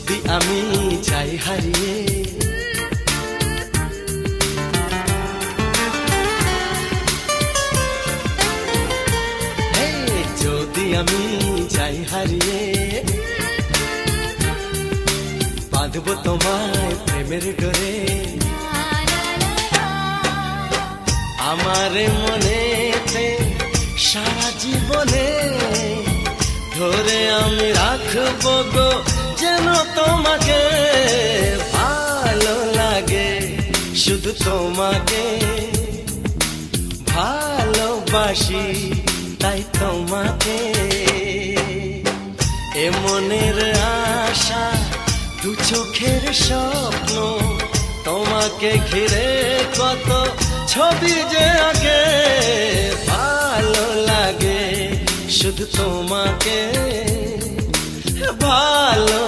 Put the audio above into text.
যদি আমি যাই হারিয়ে, যদি আমি যাই হারিয়ে, বাঁধবো তোমায় প্রেমের ডোরে। আমার মনেতে সারা জীবনে ধরে আমি রাখবো গো যেন তোমাকে। ভালো লাগে শুধু তোমাকে, ভালোবাসি তাই তোমাকে। এ মনের আশা দু চোখের স্বপ্ন, তোমাকে ঘিরে কত ছবি যে আগে। ভালো লাগে শুধু তোমাকে, ভালো